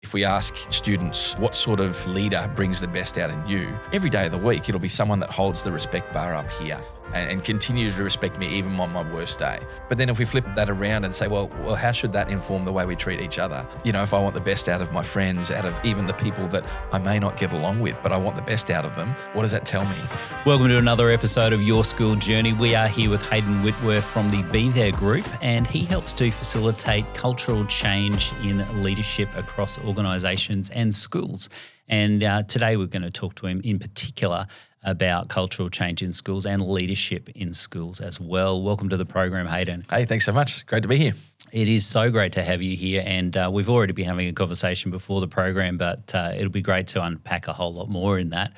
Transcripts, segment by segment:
If we ask students what sort of leader brings the best out in you, every day of the week, it'll be someone that holds the respect bar up here and continues to respect me even on my worst day. But then if we flip that around and say, well, how should that inform the way we treat each other? You know, if I want the best out of my friends, out of even the people that I may not get along with, but I want the best out of them, what does that tell me? Welcome to another episode of Your School Journey. We are here with Hayden Whitworth from the Behaviour group, and he helps to facilitate cultural change in leadership across organisations and schools. And today we're going to talk to him in particular about cultural change in schools and leadership in schools as well. Welcome to the program, Hayden. Hey, thanks so much. Great to be here. It is so great to have you here, and we've already been having a conversation before the program, but it'll be great to unpack a whole lot more in that.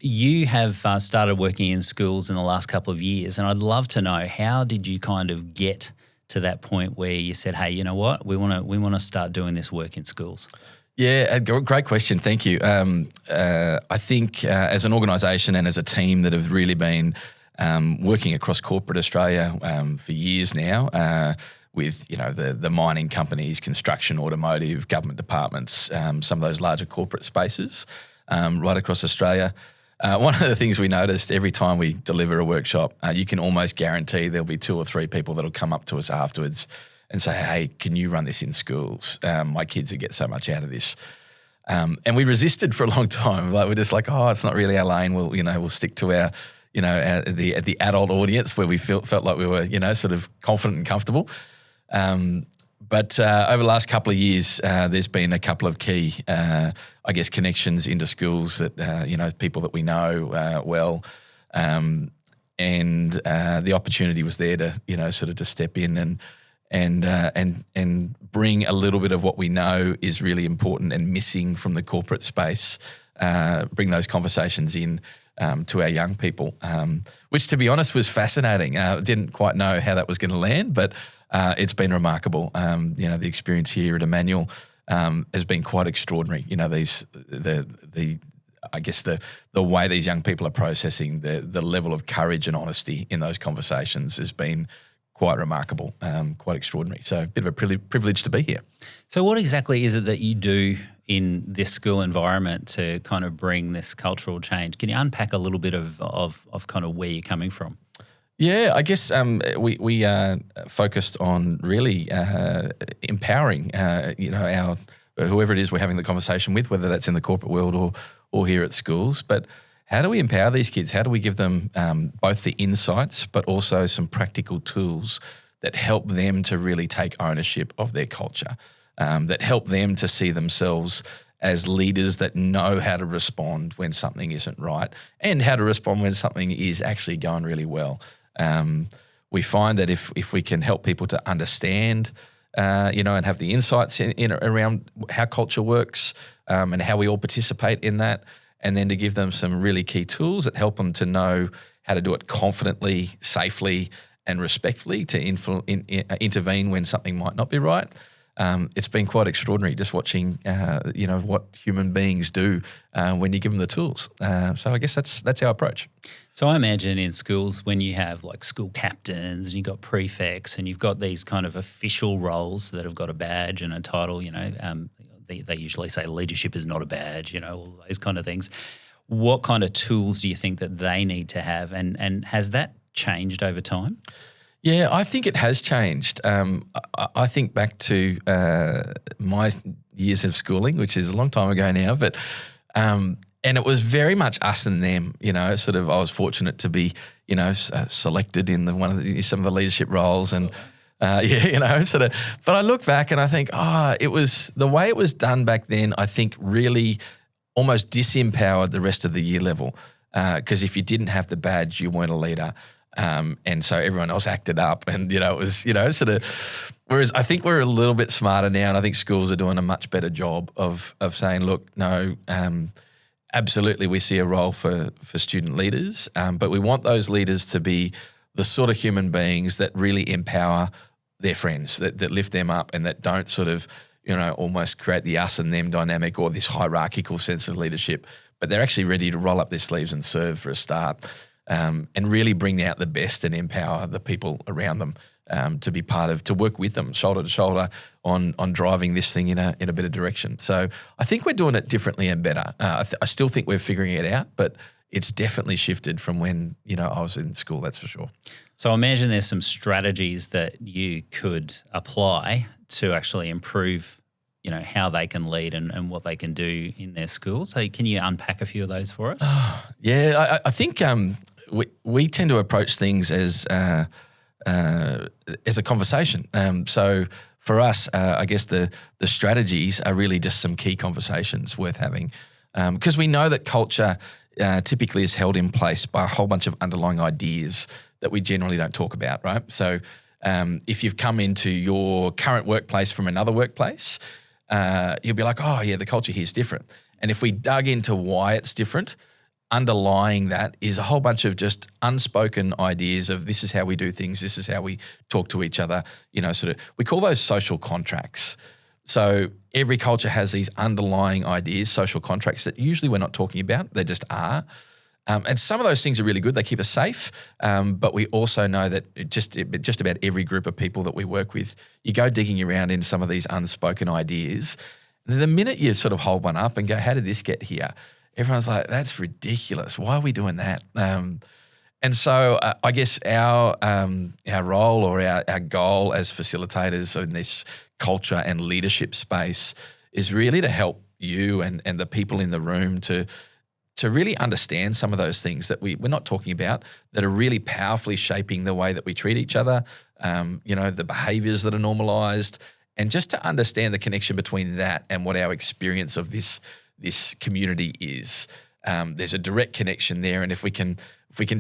You have started working in schools in the last couple of years, and I'd love to know, how did you kind of get to that point where you said, hey, you know what, we want to start doing this work in schools? Yeah, great question. Thank you. I think as an organisation and as a team that have really been working across corporate Australia for years now, with the mining companies, construction, automotive, government departments, some of those larger corporate spaces right across Australia. One of the things we noticed every time we deliver a workshop, you can almost guarantee there'll be 2 or 3 people that'll come up to us afterwards and say, hey, can you run this in schools? My kids would get so much out of this. And we resisted for a long time. Like, we're just like, oh, it's not really our lane. We'll stick to our, the adult audience where we felt like we were, sort of confident and comfortable. But over the last couple of years, there's been a couple of key, connections into schools that, people that we know well. And the opportunity was there to, sort of to step in and bring a little bit of what we know is really important and missing from the corporate space, bring those conversations in to our young people, which, to be honest, was fascinating. Didn't quite know how that was going to land, but it's been remarkable. The experience here at Emmanuel has been quite extraordinary. The way these young people are processing the level of courage and honesty in those conversations has been quite remarkable, quite extraordinary. So a bit of a privilege to be here. So what exactly is it that you do in this school environment to kind of bring this cultural change? Can you unpack a little bit of kind of where you're coming from? Yeah, I guess we focused on really empowering, our whoever it is we're having the conversation with, whether that's in the corporate world or here at schools. But how do we empower these kids? How do we give them both the insights but also some practical tools that help them to really take ownership of their culture, that help them to see themselves as leaders that know how to respond when something isn't right and how to respond when something is actually going really well. We find that if we can help people to understand, and have the insights in around how culture works and how we all participate in that, and then to give them some really key tools that help them to know how to do it confidently, safely, and respectfully to intervene when something might not be right. It's been quite extraordinary just watching, what human beings do when you give them the tools. So I guess that's our approach. So I imagine in schools when you have like school captains and you've got prefects and you've got these kind of official roles that have got a badge and a title, they usually say leadership is not a badge, all those kind of things. What kind of tools do you think that they need to have, and has that changed over time? Yeah, I think it has changed. I think back to my years of schooling, which is a long time ago now, but and it was very much us and them. I was fortunate to be, selected in some of the leadership roles, and But I look back and I think, it was the way it was done back then. I think really almost disempowered the rest of the year level, because if you didn't have the badge, you weren't a leader. And so everyone else acted up, and, it was, whereas I think we're a little bit smarter now, and I think schools are doing a much better job of saying, look, no, absolutely we see a role for student leaders, but we want those leaders to be the sort of human beings that really empower their friends, that lift them up, and that don't sort of, almost create the us and them dynamic or this hierarchical sense of leadership, but they're actually ready to roll up their sleeves and serve for a start. And really bring out the best and empower the people around them. to be part of, to work with them shoulder to shoulder on driving this thing in a better direction. So I think we're doing it differently and better. I still think we're figuring it out, but it's definitely shifted from when, I was in school, that's for sure. So I imagine there's some strategies that you could apply to actually improve, how they can lead and what they can do in their schools. So can you unpack a few of those for us? Yeah, I think we tend to approach things as a conversation. So for us, I guess the strategies are really just some key conversations worth having, because we know that culture typically is held in place by a whole bunch of underlying ideas that we generally don't talk about, right? So if you've come into your current workplace from another workplace, you'll be like, oh yeah, the culture here is different. And if we dug into why it's different, underlying that is a whole bunch of just unspoken ideas of this is how we do things, this is how we talk to each other, we call those social contracts. So every culture has these underlying ideas, social contracts that usually we're not talking about, they just are. And some of those things are really good, they keep us safe, but we also know that just about every group of people that we work with, you go digging around in some of these unspoken ideas, and the minute you sort of hold one up and go, how did this get here? Everyone's like, that's ridiculous. Why are we doing that? And so I guess our role or our goal as facilitators in this culture and leadership space is really to help you and the people in the room to really understand some of those things that we're not talking about that are really powerfully shaping the way that we treat each other, the behaviours that are normalised, and just to understand the connection between that and what our experience of this community is. There's a direct connection there, and if we can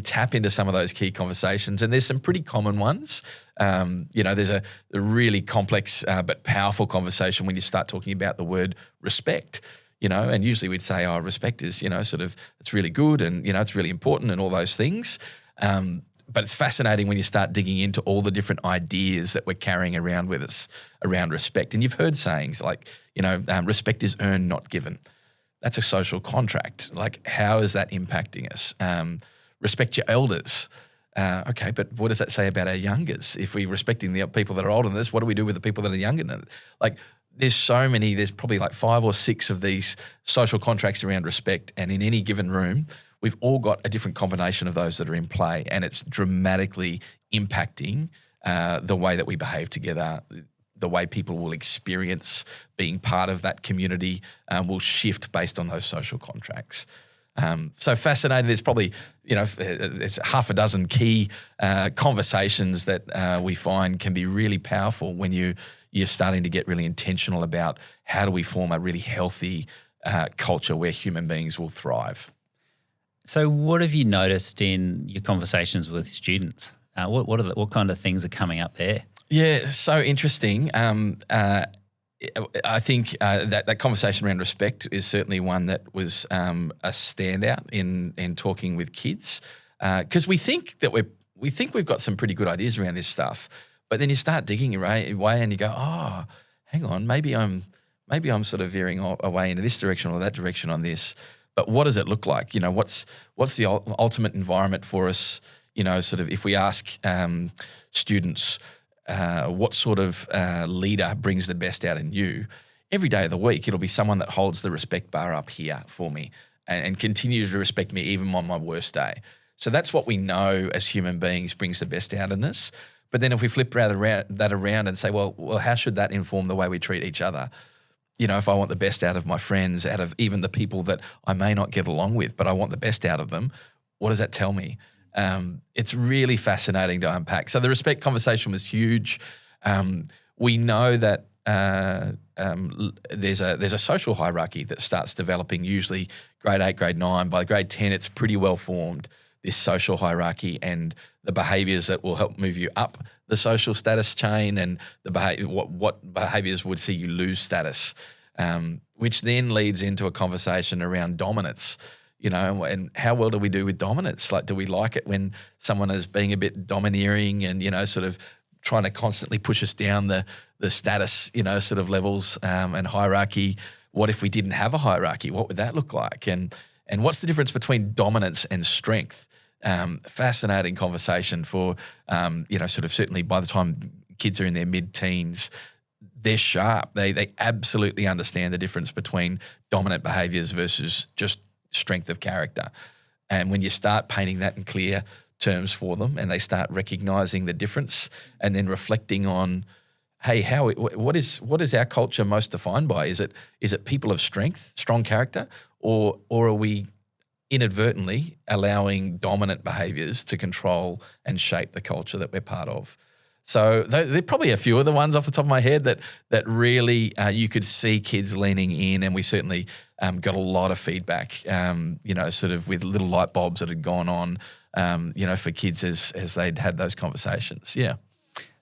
tap into some of those key conversations, and there's some pretty common ones. There's a really complex but powerful conversation when you start talking about the word respect. And usually we'd say, oh, respect is, it's really good and, it's really important and all those things. But it's fascinating when you start digging into all the different ideas that we're carrying around with us around respect. And you've heard sayings like, respect is earned, not given. That's a social contract. Like, how is that impacting us? Respect your elders. Okay, but what does that say about our youngers? If we're respecting the people that are older than us, what do we do with the people that are younger than us? Like, there's probably like 5 or 6 of these social contracts around respect, and in any given room, we've all got a different combination of those that are in play, and it's dramatically impacting the way that we behave together. The way people will experience being part of that community will shift based on those social contracts. So fascinating. There's probably, there's half a dozen key conversations that we find can be really powerful when you're starting to get really intentional about how do we form a really healthy culture where human beings will thrive. So what have you noticed in your conversations with students? What kind of things are coming up there? Yeah, so interesting. I think that conversation around respect is certainly one that was a standout in talking with kids, because we think we've got some pretty good ideas around this stuff, but then you start digging away and you go, oh, hang on, maybe I'm sort of veering away into this direction or that direction on this. But what does it look like? What's the ultimate environment for us? Sort of if we ask students, what sort of leader brings the best out in you? Every day of the week, it'll be someone that holds the respect bar up here for me and continues to respect me even on my worst day. So that's what we know as human beings brings the best out in us. But then if we flip that around and say, well, how should that inform the way we treat each other? If I want the best out of my friends, out of even the people that I may not get along with, but I want the best out of them, what does that tell me? It's really fascinating to unpack. So the respect conversation was huge. We know that there's a social hierarchy that starts developing, usually grade 8, grade 9. By grade 10, it's pretty well formed, this social hierarchy and the behaviours that will help move you up the social status chain, and what behaviours would see you lose status, which then leads into a conversation around dominance. And how well do we do with dominance? Like, do we like it when someone is being a bit domineering and, sort of trying to constantly push us down the status, sort of levels and hierarchy? What if we didn't have a hierarchy? What would that look like? And what's the difference between dominance and strength? Fascinating conversation for, sort of certainly by the time kids are in their mid-teens, they're sharp. They absolutely understand the difference between dominant behaviours versus just strength of character. And when you start painting that in clear terms for them and they start recognising the difference and then reflecting on, hey, what is our culture most defined by? Is it people of strength, strong character, or are we inadvertently allowing dominant behaviours to control and shape the culture that we're part of? So there are probably a few of the ones off the top of my head that really you could see kids leaning in, and we certainly got a lot of feedback, sort of with little light bulbs that had gone on, for kids as they'd had those conversations. Yeah.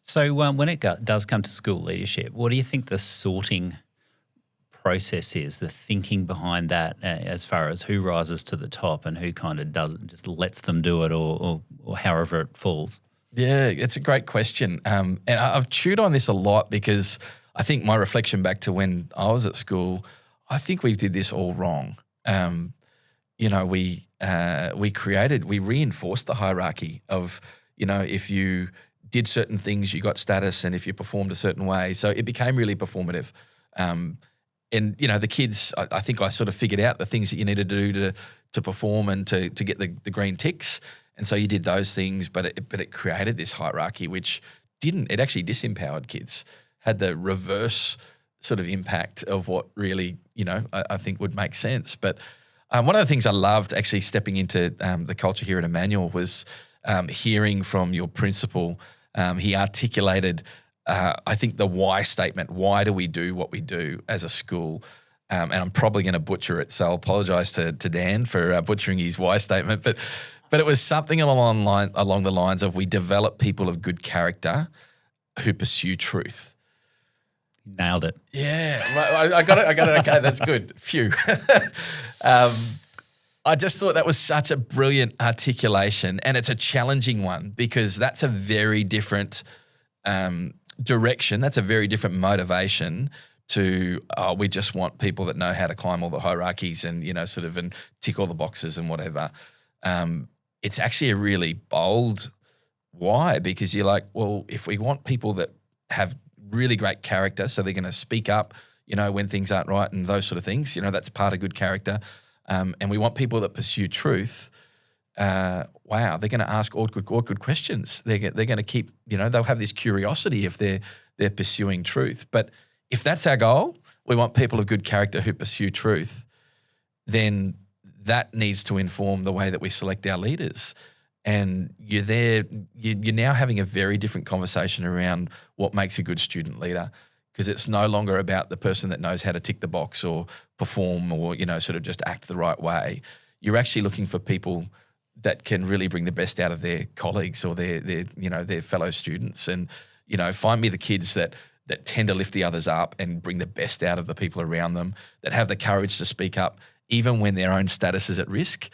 So when it does come to school leadership, what do you think the sorting process is, the thinking behind that, as far as who rises to the top and who kind of doesn't, just lets them do it or however it falls? Yeah, it's a great question. And I've chewed on this a lot because I think my reflection back to when I was at school, I think we did this all wrong. We reinforced the hierarchy of, if you did certain things, you got status, and if you performed a certain way. So it became really performative. And the kids, I think I sort of figured out the things that you needed to do to perform and to get the green ticks. And so you did those things, but it created this hierarchy, which it actually disempowered kids, had the reverse sort of impact of what really, I think would make sense. But one of the things I loved actually stepping into the culture here at Emmanuel was hearing from your principal. He articulated, I think, the why statement. Why do we do what we do as a school? And I'm probably going to butcher it, so I'll apologise to Dan for butchering his why statement. But it was something along the lines of, we develop people of good character who pursue truth. Nailed it. Yeah, I got it. Okay, that's good. Phew. I just thought that was such a brilliant articulation, and it's a challenging one because that's a very different direction. That's a very different motivation to, we just want people that know how to climb all the hierarchies and, and tick all the boxes and whatever. It's actually a really bold why, because you're like, well, if we want people that have really great character, so they're going to speak up, when things aren't right and those sort of things, that's part of good character. And we want people that pursue truth. They're going to ask awkward questions. They're going to keep, they'll have this curiosity if they're pursuing truth. But if that's our goal, we want people of good character who pursue truth, then that needs to inform the way that we select our leaders. And you're now having a very different conversation around what makes a good student leader, because it's no longer about the person that knows how to tick the box or perform or, sort of just act the right way. You're actually looking for people that can really bring the best out of their colleagues or their fellow students, and, find me the kids that tend to lift the others up and bring the best out of the people around them, that have the courage to speak up even when their own status is at risk,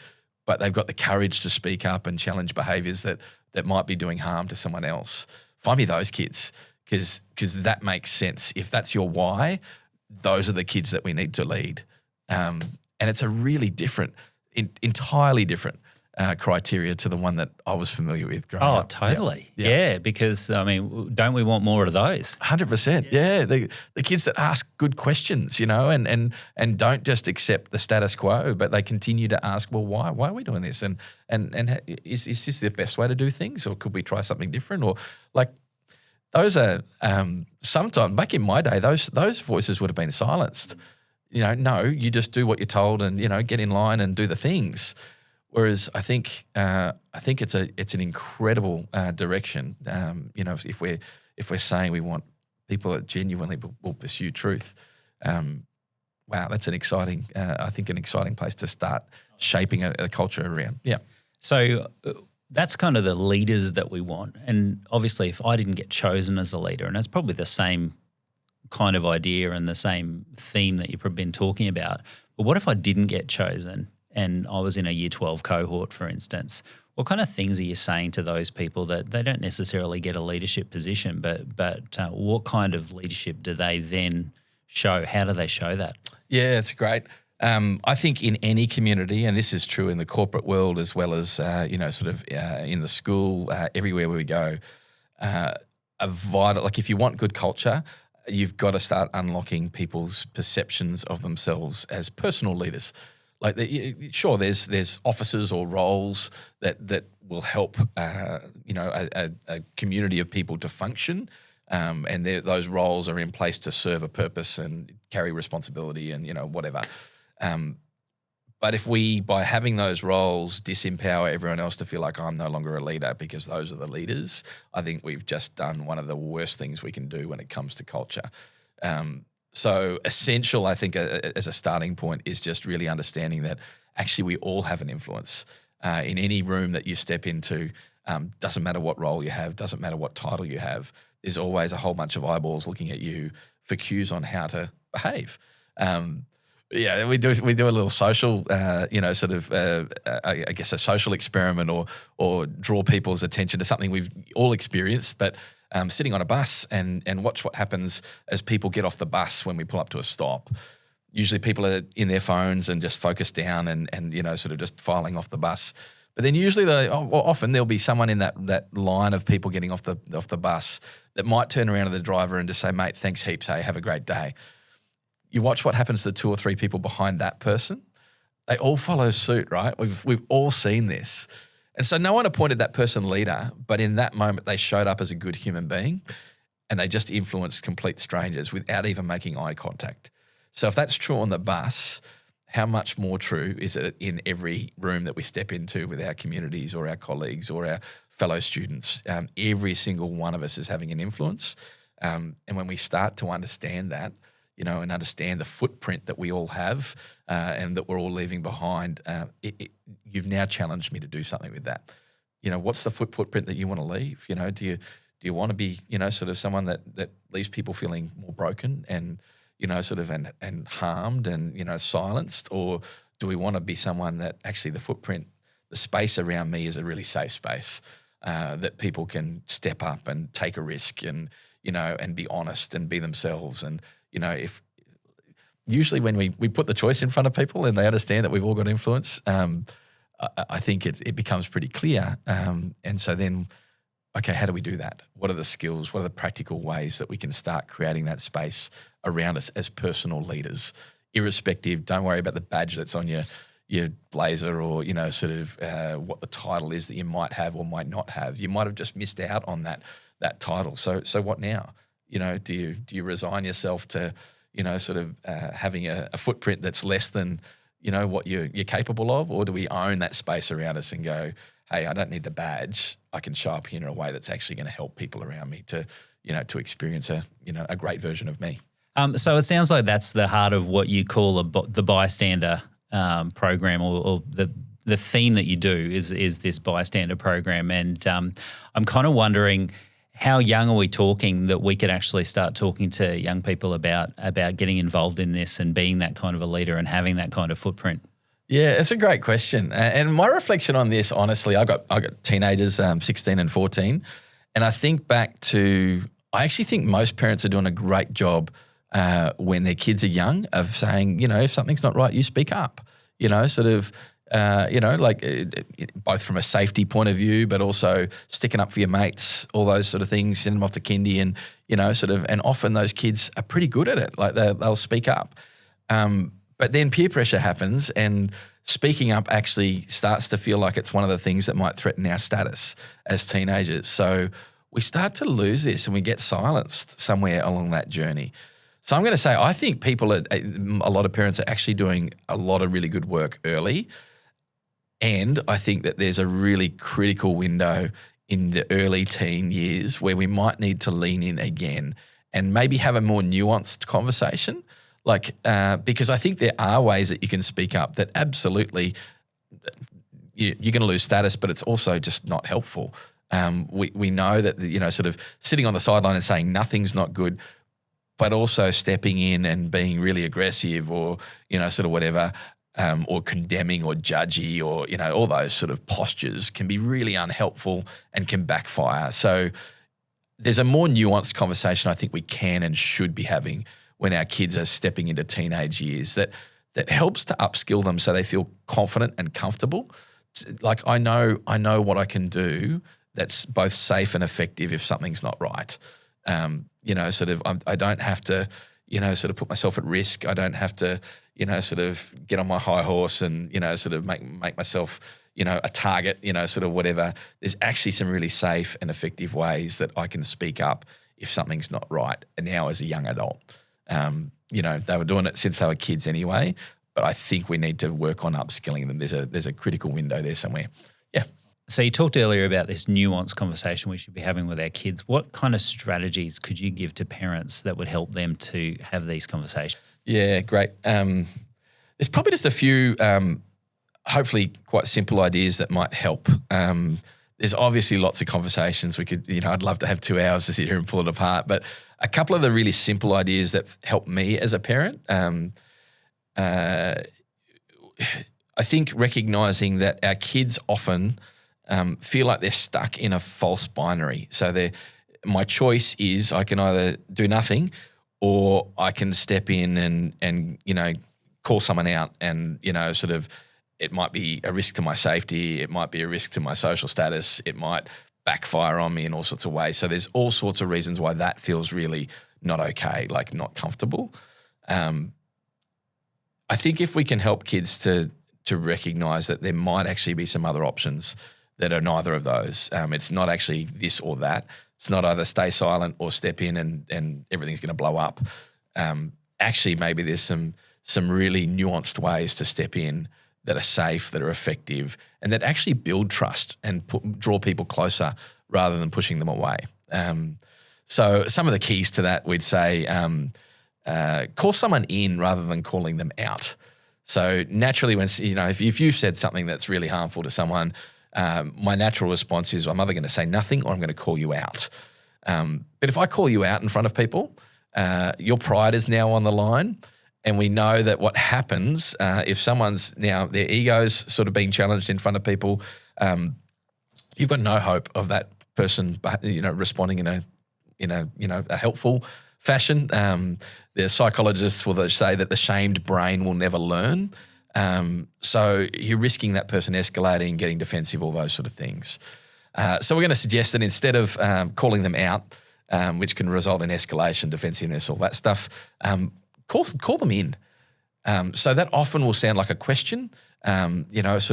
but they've got the courage to speak up and challenge behaviours that might be doing harm to someone else. Find me those kids, because that makes sense. If that's your why, those are the kids that we need to lead. And it's a really different, entirely different criteria to the one that I was familiar with growing up. Oh, totally. Yeah, because, don't we want more of those? 100%. Yeah. The kids that ask good questions, and don't just accept the status quo, but they continue to ask, well, why are we doing this? And is this the best way to do things, or could we try something different? Or like, those are sometimes, back in my day, those voices would have been silenced. No, you just do what you're told and, get in line and do the things. Whereas I think it's an incredible direction. If we're saying we want people that genuinely will pursue truth, that's an exciting place to start shaping a culture around. Yeah. So that's kind of the leaders that we want. And obviously, if I didn't get chosen as a leader, and it's probably the same kind of idea and the same theme that you've been talking about, but what if I didn't get chosen and I was in a Year 12 cohort, for instance? What kind of things are you saying to those people that they don't necessarily get a leadership position, but what kind of leadership do they then show? How do they show that? Yeah, it's great. I think in any community, and this is true in the corporate world as well as in the school, everywhere where we go, a vital, like if you want good culture, you've got to start unlocking people's perceptions of themselves as personal leaders. Like, sure, there's offices or roles that will help a community of people to function, and those roles are in place to serve a purpose and carry responsibility and whatever. But if we, by having those roles, disempower everyone else to feel like I'm no longer a leader because those are the leaders, I think we've just done one of the worst things we can do when it comes to culture. So essential, I think, as a starting point is just really understanding that actually we all have an influence in any room that you step into. Doesn't matter what role you have, doesn't matter what title you have. There's always a whole bunch of eyeballs looking at you for cues on how to behave. We do a little social, I guess a social experiment or draw people's attention to something we've all experienced, but sitting on a bus and watch what happens as people get off the bus when we pull up to a stop. Usually people are in their phones and just focused down and just filing off the bus. But then usually often there'll be someone in that line of people getting off the bus that might turn around to the driver and just say, mate, thanks heaps, hey, have a great day. You watch what happens to 2 or 3 people behind that person. They all follow suit, right? We've all seen this. And so no one appointed that person leader, but in that moment they showed up as a good human being and they just influenced complete strangers without even making eye contact. So if that's true on the bus, how much more true is it in every room that we step into with our communities or our colleagues or our fellow students? Every single one of us is having an influence. And when we start to understand that, and understand the footprint that we all have and that we're all leaving behind, you've now challenged me to do something with that. What's the footprint that you want to leave? Do you want to be, someone that leaves people feeling more broken and, and harmed and, silenced? Or do we want to be someone that actually the footprint, the space around me is a really safe space that people can step up and take a risk and, and be honest and be themselves? And, if usually when we put the choice in front of people and they understand that we've all got influence, I think it becomes pretty clear. And so then, okay, how do we do that? What are the skills? What are the practical ways that we can start creating that space around us as personal leaders, irrespective? Don't worry about the badge that's on your blazer or, what the title is that you might have or might not have. You might have just missed out on that title. So what now? Do you resign yourself to, having a footprint that's less than, what you're capable of? Or do we own that space around us and go, hey, I don't need the badge. I can show up here in a way that's actually going to help people around me to experience a great version of me. So it sounds like that's the heart of what you call the bystander program or the theme that you do is this bystander program. And I'm kind of wondering, how young are we talking that we could actually start talking to young people about getting involved in this and being that kind of a leader and having that kind of footprint? Yeah, it's a great question. And my reflection on this, honestly, I got teenagers, 16 and 14, and I think back to, I actually think most parents are doing a great job when their kids are young of saying, if something's not right, you speak up, both from a safety point of view, but also sticking up for your mates, all those sort of things, send them off to kindy and, and often those kids are pretty good at it. Like they'll speak up. But then peer pressure happens and speaking up actually starts to feel like it's one of the things that might threaten our status as teenagers. So we start to lose this and we get silenced somewhere along that journey. So I'm going to say I think a lot of parents are actually doing a lot of really good work early. And I think that there's a really critical window in the early teen years where we might need to lean in again and maybe have a more nuanced conversation. Because I think there are ways that you can speak up that absolutely you're going to lose status, but it's also just not helpful. We know that, sitting on the sideline and saying nothing's not good, but also stepping in and being really aggressive or, whatever, or condemning or judgy or, all those sort of postures can be really unhelpful and can backfire. So there's a more nuanced conversation I think we can and should be having when our kids are stepping into teenage years, that that helps to upskill them so they feel confident and comfortable. Like I know what I can do that's both safe and effective if something's not right. I don't have to, sort of put myself at risk. I don't have to, sort of get on my high horse and, sort of make myself, a target, sort of whatever. There's actually some really safe and effective ways that I can speak up if something's not right. And now as a young adult, they were doing it since they were kids anyway, but I think we need to work on upskilling them. There's a critical window there somewhere. Yeah. So you talked earlier about this nuanced conversation we should be having with our kids. What kind of strategies could you give to parents that would help them to have these conversations? Yeah, great. There's probably just a few, hopefully quite simple ideas that might help. There's obviously lots of conversations we could, I'd love to have 2 hours to sit here and pull it apart, but a couple of the really simple ideas that help me as a parent, I think recognising that our kids often feel like they're stuck in a false binary. So my choice is I can either do nothing or I can step in and call someone out and, sort of it might be a risk to my safety, it might be a risk to my social status, it might backfire on me in all sorts of ways. So there's all sorts of reasons why that feels really not okay, like not comfortable. I think if we can help kids to recognise that there might actually be some other options that are neither of those. It's not actually this or that. It's not either stay silent or step in and everything's going to blow up. Actually, maybe there's some really nuanced ways to step in that are safe, that are effective, and that actually build trust and draw people closer rather than pushing them away. So some of the keys to that, we'd say call someone in rather than calling them out. So naturally, when if you've said something that's really harmful to someone, my natural response is I'm either going to say nothing or I'm going to call you out. But if I call you out in front of people, your pride is now on the line. And we know that what happens if someone's now their ego's sort of being challenged in front of people, you've got no hope of that person, responding in a helpful fashion. The psychologists will say that the shamed brain will never learn. So you're risking that person escalating, getting defensive, all those sort of things. So we're going to suggest that instead of calling them out, which can result in escalation, defensiveness, all that stuff, call them in. So that often will sound like a question, and I'm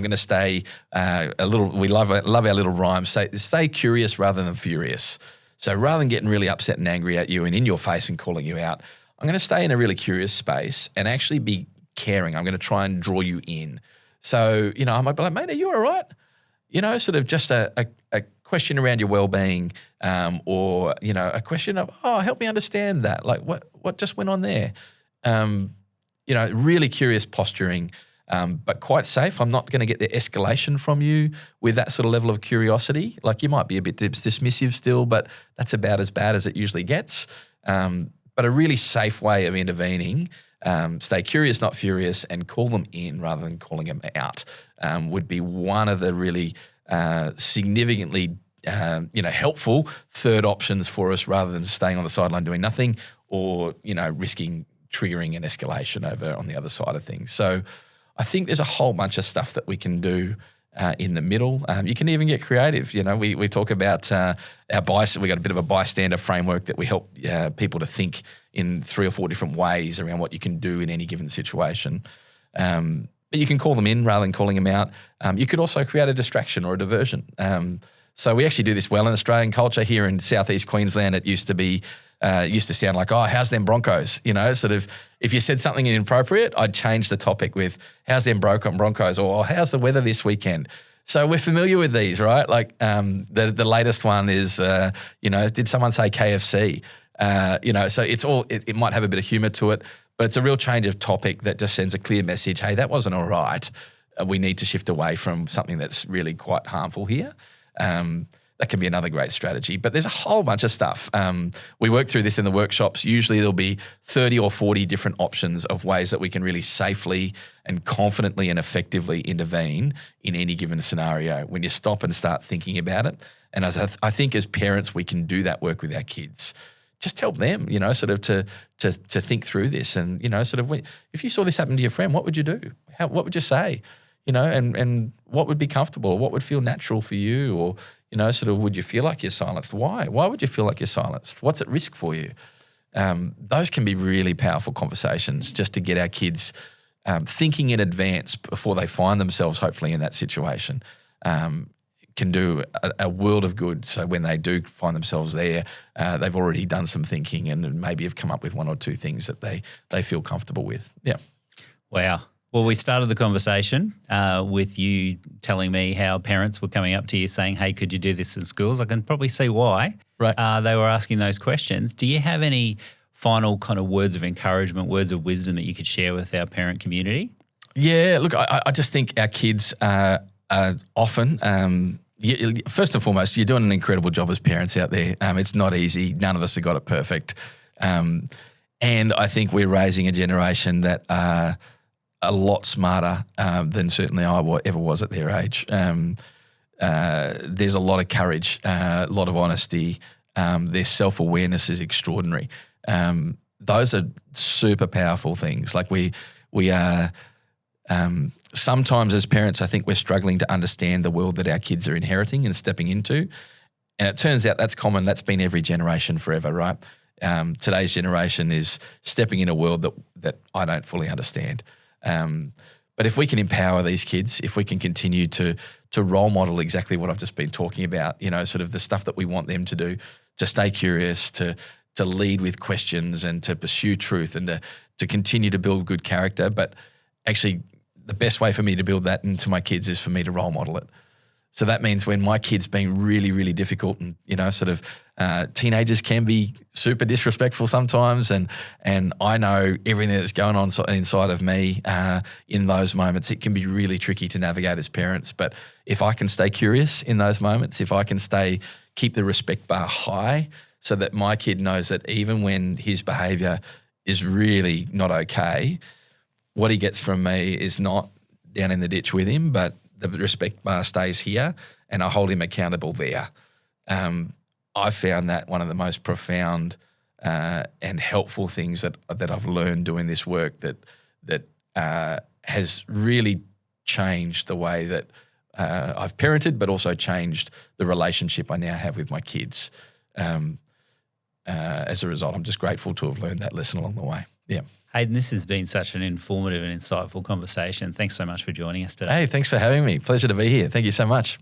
going to stay a little. We love our little rhyme. Stay curious rather than furious. So rather than getting really upset and angry at you and in your face and calling you out, I'm going to stay in a really curious space and actually be caring. I'm going to try and draw you in. So I might be like, mate, are you all right? Sort of just a question around your well-being, or a question of, help me understand that. Like what just went on there? Really curious posturing, but quite safe. I'm not going to get the escalation from you with that sort of level of curiosity. Like you might be a bit dismissive still, but that's about as bad as it usually gets. But a really safe way of intervening. Stay curious, not furious, and call them in rather than calling them out would be one of the really significantly helpful third options for us rather than staying on the sideline doing nothing or, risking triggering an escalation over on the other side of things. So I think there's a whole bunch of stuff that we can do in the middle. You can even get creative. We talk about our bias. We got a bit of a bystander framework that we help people to think in 3 or 4 different ways around what you can do in any given situation. But you can call them in rather than calling them out. You could also create a distraction or a diversion. So we actually do this well in Australian culture. Here in southeast Queensland, it used to sound like, how's them Broncos? Sort of if you said something inappropriate, I'd change the topic with, how's them Broncos? Or how's the weather this weekend? So we're familiar with these, right? Like the latest one is, did someone say KFC? So it's all, it might have a bit of humour to it, but it's a real change of topic that just sends a clear message, hey, that wasn't all right. We need to shift away from something that's really quite harmful here. That can be another great strategy, but there's a whole bunch of stuff. We work through this in the workshops. Usually there'll be 30 or 40 different options of ways that we can really safely and confidently and effectively intervene in any given scenario when you stop and start thinking about it. And I think as parents, we can do that work with our kids just help them, sort of to think through this. And, sort of if you saw this happen to your friend, what would you do? What would you say? And what would be comfortable? What would feel natural for you? Or, sort of would you feel like you're silenced? Why? Why would you feel like you're silenced? What's at risk for you? Those can be really powerful conversations just to get our kids thinking in advance before they find themselves hopefully in that situation. Can do a world of good. So when they do find themselves there, they've already done some thinking and maybe have come up with one or two things that they feel comfortable with. Yeah. Wow. Well, we started the conversation with you telling me how parents were coming up to you saying, hey, could you do this in schools? I can probably see why. Right. They were asking those questions. Do you have any final kind of words of encouragement, words of wisdom that you could share with our parent community? Yeah, look, I just think our kids are often first and foremost, you're doing an incredible job as parents out there. It's not easy. None of us have got it perfect. And I think we're raising a generation that are a lot smarter than certainly I ever was at their age. There's a lot of courage, a lot of honesty. Their self-awareness is extraordinary. Those are super powerful things. Like we are sometimes as parents, I think we're struggling to understand the world that our kids are inheriting and stepping into. And it turns out that's common. That's been every generation forever, right? Today's generation is stepping in a world that I don't fully understand. But if we can empower these kids, if we can continue to role model exactly what I've just been talking about, sort of the stuff that we want them to do, to stay curious, to lead with questions and to pursue truth and to continue to build good character. But actually the best way for me to build that into my kids is for me to role model it. So that means when my kid's being really, really difficult and, sort of teenagers can be super disrespectful sometimes and I know everything that's going on inside of me in those moments, it can be really tricky to navigate as parents. But if I can stay curious in those moments, if I can keep the respect bar high so that my kid knows that even when his behaviour is really not okay, what he gets from me is not down in the ditch with him, but the respect bar stays here and I hold him accountable there. I found that one of the most profound and helpful things that I've learned doing this work that has really changed the way that I've parented, but also changed the relationship I now have with my kids. As a result, I'm just grateful to have learned that lesson along the way. Yeah. Hayden, this has been such an informative and insightful conversation. Thanks so much for joining us today. Hey, thanks for having me. Pleasure to be here. Thank you so much.